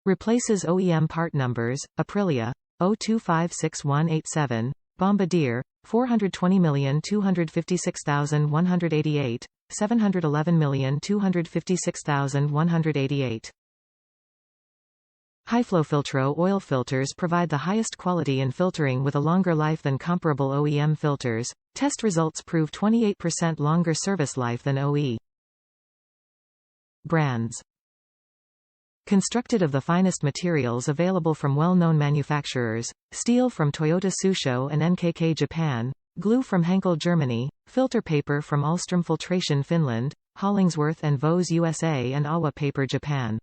Replaces OEM part numbers, Aprilia, 0256187, Bombardier, 420256188, 711256188. Hiflofiltro oil filters provide the highest quality in filtering with a longer life than comparable OEM filters. Test results prove 28% longer service life than OE. Brands. Constructed of the finest materials available from well-known manufacturers, steel from Toyota Tsusho and NKK Japan, glue from Henkel Germany, filter paper from Ahlstrom Filtration Finland, Hollingsworth and Vose USA and Awa Paper Japan.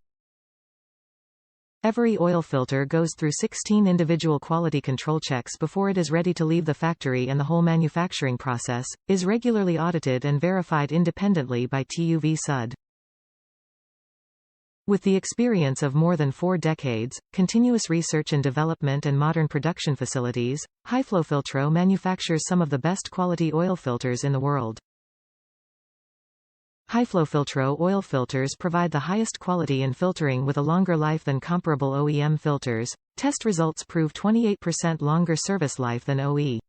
Every oil filter goes through 16 individual quality control checks before it is ready to leave the factory, and the whole manufacturing process is regularly audited and verified independently by TUV SUD. With the experience of more than 4 decades, continuous research and development and modern production facilities, Hiflofiltro manufactures some of the best quality oil filters in the world. Hiflofiltro oil filters provide the highest quality in filtering with a longer life than comparable OEM filters. Test results prove 28% longer service life than OE.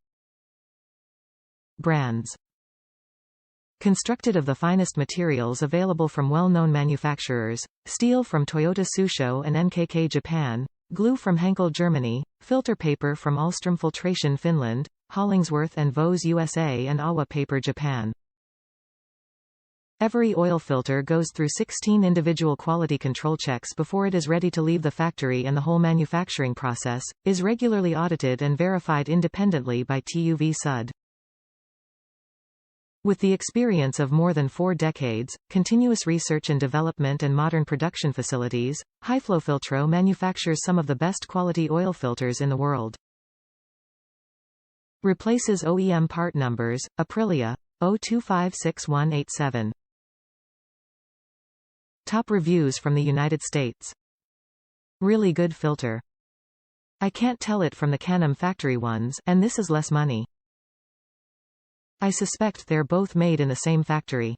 Brands. Constructed of the finest materials available from well-known manufacturers, steel from Toyota Tsusho and NKK Japan, glue from Henkel Germany, filter paper from Ahlstrom Filtration Finland, Hollingsworth and Vose USA and Awa Paper Japan. Every oil filter goes through 16 individual quality control checks before it is ready to leave the factory, and the whole manufacturing process is regularly audited and verified independently by TUV SUD. With the experience of more than 4 decades, continuous research and development and modern production facilities, Hiflofiltro manufactures some of the best quality oil filters in the world. Replaces OEM part numbers, Aprilia, 0256187. Top reviews from the United States. Really good filter. I can't tell it from the Canem factory ones, and this is less money. I suspect they're both made in the same factory.